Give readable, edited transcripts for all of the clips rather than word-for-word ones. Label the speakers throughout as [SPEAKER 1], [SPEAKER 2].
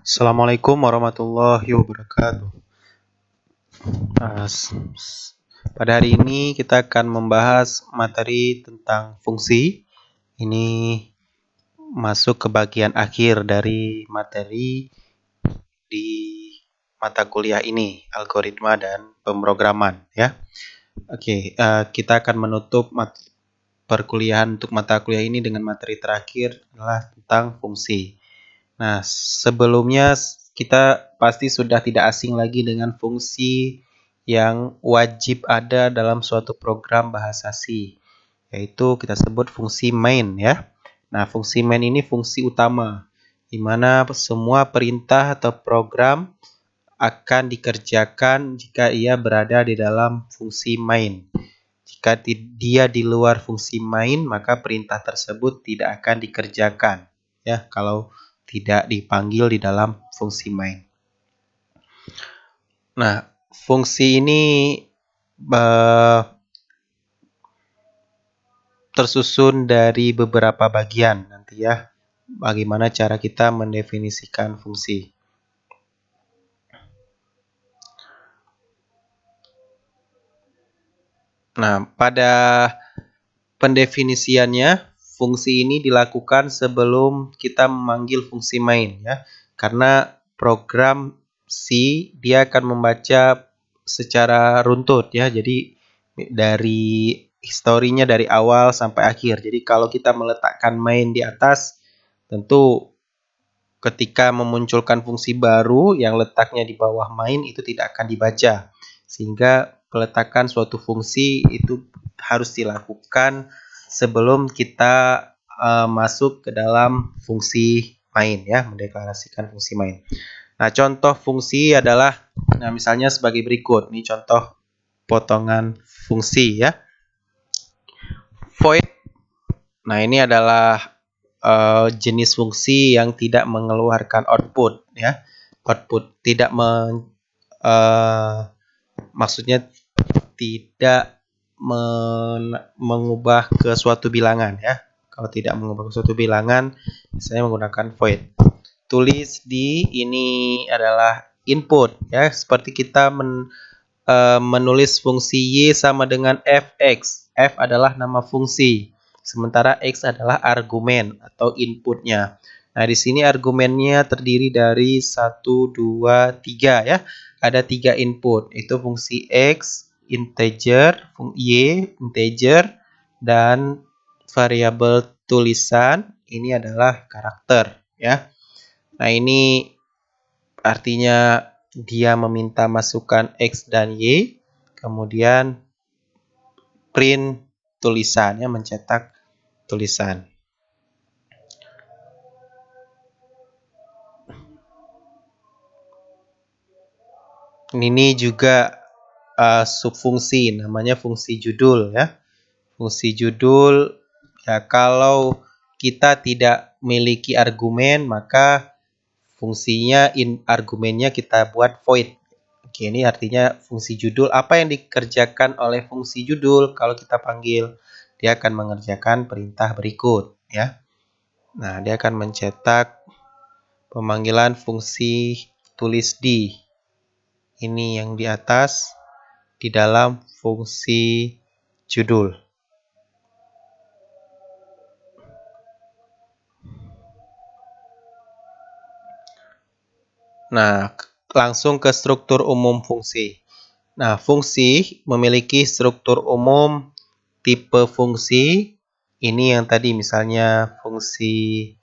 [SPEAKER 1] Assalamualaikum warahmatullahi wabarakatuh. Nah, pada hari ini kita akan membahas materi tentang fungsi. Ini masuk ke bagian akhir dari materi di mata kuliah ini, algoritma dan pemrograman, ya. Oke, kita akan menutup perkuliahan untuk mata kuliah ini dengan materi terakhir adalah tentang fungsi. Nah, sebelumnya kita pasti sudah tidak asing lagi dengan fungsi yang wajib ada dalam suatu program bahasa C, yaitu kita sebut fungsi main, ya. Nah, fungsi main ini fungsi utama, di mana semua perintah atau program akan dikerjakan jika ia berada di dalam fungsi main. Jika dia di luar fungsi main, maka perintah tersebut tidak akan dikerjakan, ya, kalau tidak dipanggil di dalam fungsi main. Nah, fungsi ini tersusun dari beberapa bagian nanti, ya. Bagaimana cara kita mendefinisikan fungsi. Nah, pada pendefinisiannya, fungsi ini dilakukan sebelum kita memanggil fungsi main, ya. Karena program C dia akan membaca secara runtut, ya. Jadi dari historinya dari awal sampai akhir. Jadi kalau kita meletakkan main di atas, tentu ketika memunculkan fungsi baru yang letaknya di bawah main itu tidak akan dibaca. Sehingga peletakan suatu fungsi itu harus dilakukan sebelum kita masuk ke dalam fungsi main, ya, mendeklarasikan fungsi main. Nah, contoh fungsi adalah, nah, misalnya sebagai berikut. Ini contoh potongan fungsi, ya. Void. Nah, ini adalah jenis fungsi yang tidak mengeluarkan output, ya. Output tidak maksudnya tidak mengubah ke suatu bilangan, ya. Kalau tidak mengubah ke suatu bilangan, saya menggunakan void. Tulis di ini adalah input, ya. Seperti kita menulis fungsi y sama dengan fx. F adalah nama fungsi, sementara x adalah argumen atau inputnya. Nah, di sini argumennya terdiri dari 1, 2, 3, ya. Ada 3 input, itu fungsi x, integer, y, integer, dan variabel tulisan, ini adalah karakter, ya. Nah, ini artinya dia meminta masukan X dan Y, kemudian print tulisannya, mencetak tulisan. Ini juga subfungsi, namanya fungsi judul, ya. Fungsi judul, ya, kalau kita tidak memiliki argumen, maka fungsinya argumennya kita buat void. Oke, ini artinya fungsi judul. Apa yang dikerjakan oleh fungsi judul kalau kita panggil? Dia akan mengerjakan perintah berikut, ya. Nah, dia akan mencetak pemanggilan fungsi tulis di. Ini yang di atas di dalam fungsi judul. Nah, langsung ke struktur umum fungsi. Nah, fungsi memiliki struktur umum tipe fungsi. Ini yang tadi misalnya fungsi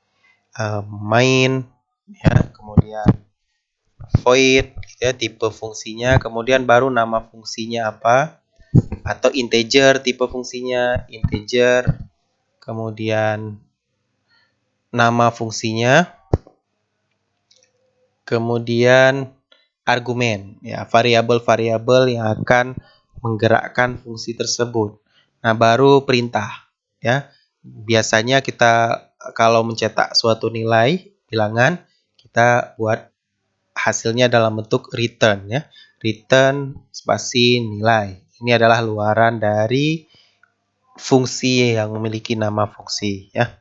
[SPEAKER 1] main, ya, kemudian void, ya, tipe fungsinya, kemudian baru nama fungsinya apa, atau integer, tipe fungsinya integer, kemudian nama fungsinya, kemudian argumen, ya, variabel-variabel yang akan menggerakkan fungsi tersebut. Nah, baru perintah, ya. Biasanya kita kalau mencetak suatu nilai bilangan, kita buat hasilnya dalam bentuk return, ya. Return spasi nilai. Ini adalah luaran dari fungsi yang memiliki nama fungsi, ya.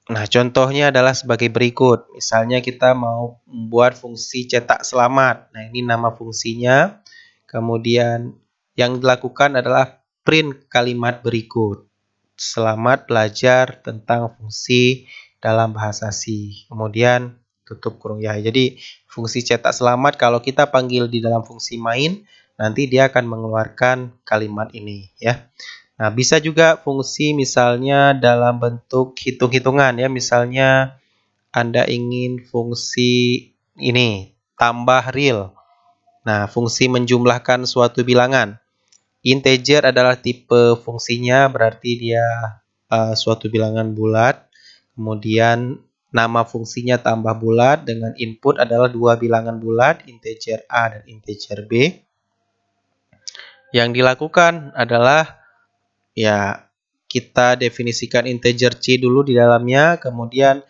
[SPEAKER 1] Nah, contohnya adalah sebagai berikut. Misalnya kita mau membuat fungsi cetak selamat. Nah, ini nama fungsinya. Kemudian yang dilakukan adalah print kalimat berikut. Selamat belajar tentang fungsi dalam bahasa C. Kemudian tutup kurung ya. Jadi fungsi cetak selamat kalau kita panggil di dalam fungsi main, nanti dia akan mengeluarkan kalimat ini ya. Nah, bisa juga fungsi misalnya dalam bentuk hitung-hitungan ya. Misalnya Anda ingin fungsi ini tambah real. Nah, fungsi menjumlahkan suatu bilangan. Integer adalah tipe fungsinya, berarti dia suatu bilangan bulat. Kemudian nama fungsinya tambah bulat dengan input adalah dua bilangan bulat, integer A dan integer B. Yang dilakukan adalah ya kita definisikan integer C dulu di dalamnya, kemudian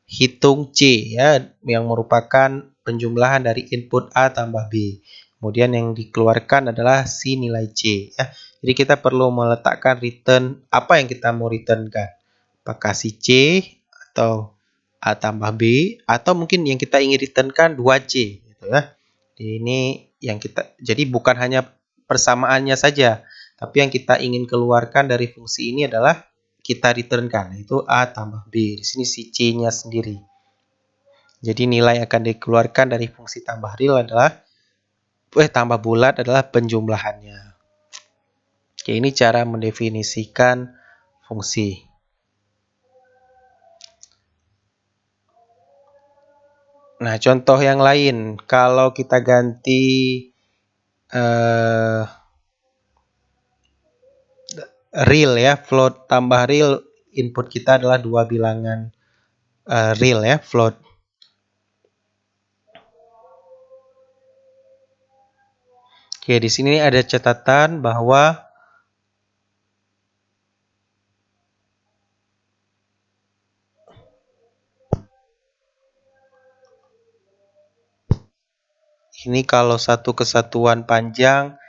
[SPEAKER 1] hitung C ya yang merupakan penjumlahan dari input A tambah B. Kemudian yang dikeluarkan adalah si nilai C ya. Jadi kita perlu meletakkan return apa yang kita mau returnkan. Apakah si C atau A tambah B atau mungkin yang kita ingin returnkan 2C gitu ya. Jadi ini yang kita jadi bukan hanya persamaannya saja, tapi yang kita ingin keluarkan dari fungsi ini adalah kita returnkan, yaitu A tambah B. Di sini si C-nya sendiri. Jadi nilai yang akan dikeluarkan dari fungsi tambah real adalah tambah bulat adalah penjumlahannya. Oke, ini cara mendefinisikan fungsi. Nah, contoh yang lain, kalau kita ganti real ya, float tambah real, input kita adalah dua bilangan real ya, float. Oke, di sini ada catatan bahwa ini kalau satu kesatuan panjang,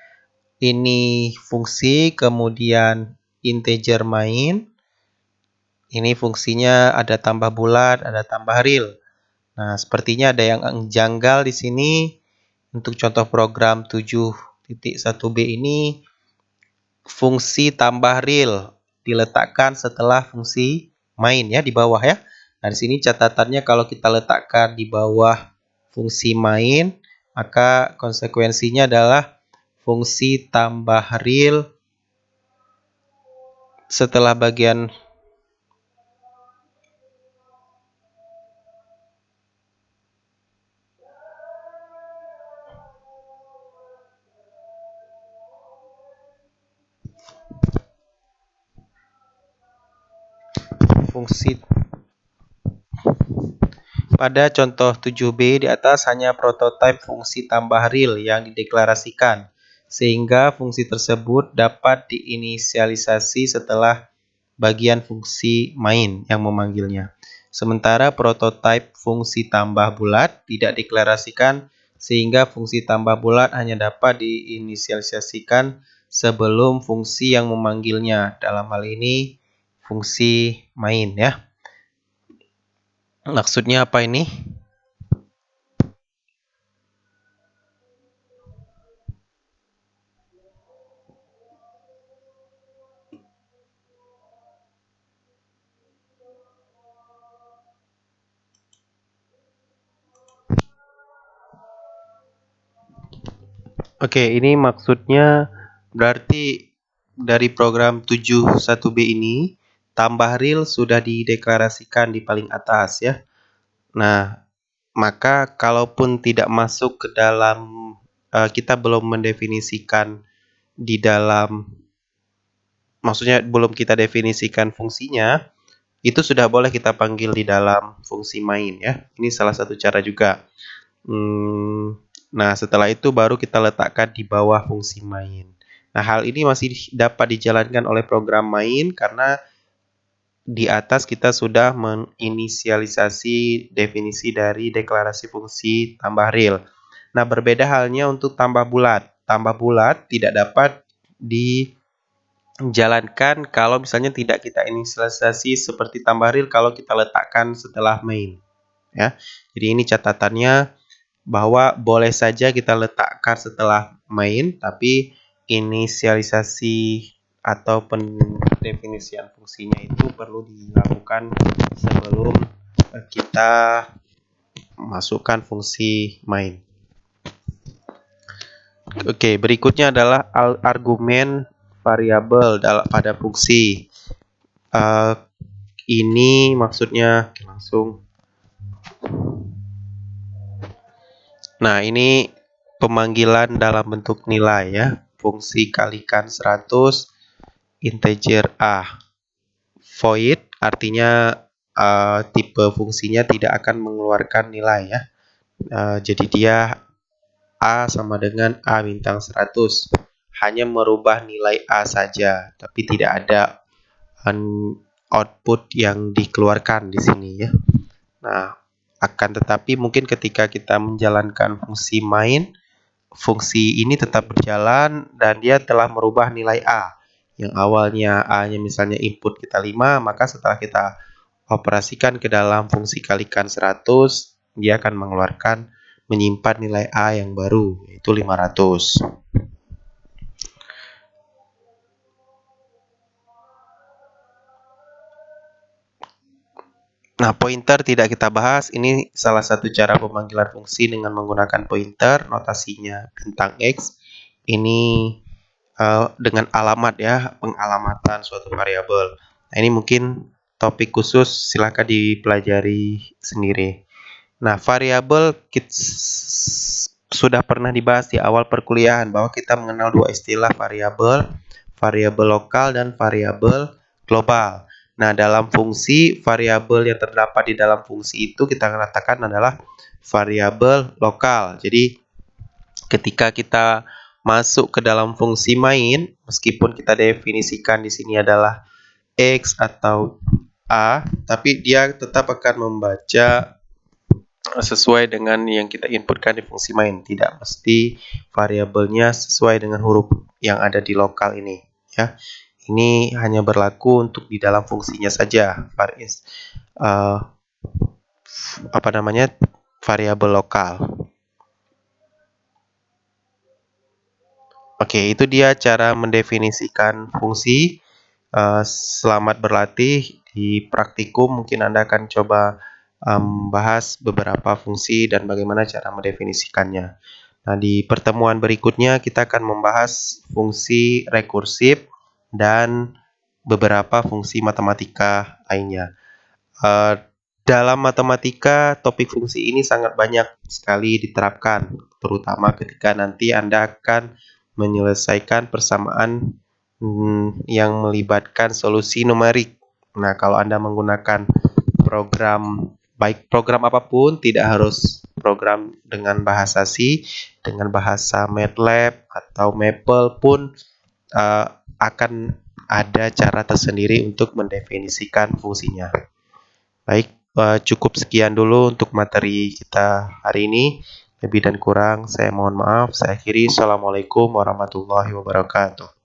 [SPEAKER 1] ini fungsi, kemudian integer main. Ini fungsinya ada tambah bulat, ada tambah real. Nah, sepertinya ada yang janggal di sini. Untuk contoh program 7.1b ini, fungsi tambah real diletakkan setelah fungsi main ya di bawah ya. Nah, di sini catatannya kalau kita letakkan di bawah fungsi main, maka konsekuensinya adalah fungsi tambah real setelah bagian fungsi. Pada contoh 7b di atas hanya prototipe fungsi tambah real yang dideklarasikan, sehingga fungsi tersebut dapat diinisialisasi setelah bagian fungsi main yang memanggilnya. Sementara prototipe fungsi tambah bulat tidak dideklarasikan, sehingga fungsi tambah bulat hanya dapat diinisialisasikan sebelum fungsi yang memanggilnya. Dalam hal ini fungsi main ya. Maksudnya apa ini? Oke, ini maksudnya berarti dari program 71B ini tambah real sudah dideklarasikan di paling atas ya. Nah, maka kalaupun tidak masuk ke dalam kita belum mendefinisikan di dalam maksudnya belum kita definisikan fungsinya, itu sudah boleh kita panggil di dalam fungsi main ya. Ini salah satu cara juga. Nah, setelah itu baru kita letakkan di bawah fungsi main. Nah, hal ini masih dapat dijalankan oleh program main karena di atas kita sudah menginisialisasi definisi dari deklarasi fungsi tambah real. Nah, berbeda halnya untuk tambah bulat. Tambah bulat tidak dapat jalankan kalau misalnya tidak kita inisialisasi seperti tambah real kalau kita letakkan setelah main. Ya, jadi ini catatannya bahwa boleh saja kita letakkan setelah main, tapi inisialisasi atau pendefinisian fungsinya itu perlu dilakukan sebelum kita masukkan fungsi main. Oke, berikutnya adalah argumen variabel pada fungsi. Ini maksudnya langsung. Nah, ini pemanggilan dalam bentuk nilai ya. Fungsi kalikan 100 integer A. Void artinya tipe fungsinya tidak akan mengeluarkan nilai ya. Jadi dia A sama dengan A bintang 100. Hanya merubah nilai A saja, tapi tidak ada output yang dikeluarkan di sini ya. Nah, akan tetapi mungkin ketika kita menjalankan fungsi main, fungsi ini tetap berjalan dan dia telah merubah nilai A. Yang awalnya A-nya misalnya input kita 5, maka setelah kita operasikan ke dalam fungsi kalikan 100, dia akan menyimpan nilai A yang baru, yaitu 500. Nah, pointer tidak kita bahas. Ini salah satu cara pemanggilan fungsi dengan menggunakan pointer, notasinya bintang X. Ini dengan alamat ya, pengalamatan suatu variabel. Nah, ini mungkin topik khusus, silakan dipelajari sendiri. Nah, variabel sudah pernah dibahas di awal perkuliahan bahwa kita mengenal dua istilah variabel lokal dan variabel global. Nah, dalam fungsi, variabel yang terdapat di dalam fungsi itu kita katakan adalah variabel lokal. Jadi, ketika kita masuk ke dalam fungsi main, meskipun kita definisikan di sini adalah X atau A, tapi dia tetap akan membaca sesuai dengan yang kita inputkan di fungsi main. Tidak mesti variabelnya sesuai dengan huruf yang ada di lokal ini. Ya, ini hanya berlaku untuk di dalam fungsinya saja. Variabel lokal. Oke, itu dia cara mendefinisikan fungsi. Selamat berlatih di praktikum. Mungkin Anda akan coba bahas beberapa fungsi dan bagaimana cara mendefinisikannya. Nah, di pertemuan berikutnya kita akan membahas fungsi rekursif dan beberapa fungsi matematika lainnya. Dalam matematika, topik fungsi ini sangat banyak sekali diterapkan, terutama ketika nanti Anda akan menyelesaikan persamaan yang melibatkan solusi numerik. Nah, kalau Anda menggunakan baik program apapun, tidak harus program dengan bahasa C, dengan bahasa MATLAB atau Maple pun akan ada cara tersendiri untuk mendefinisikan fungsinya. Baik, cukup sekian dulu untuk materi kita hari ini. Lebih dan kurang saya mohon maaf. Saya akhiri. Assalamualaikum warahmatullahi wabarakatuh.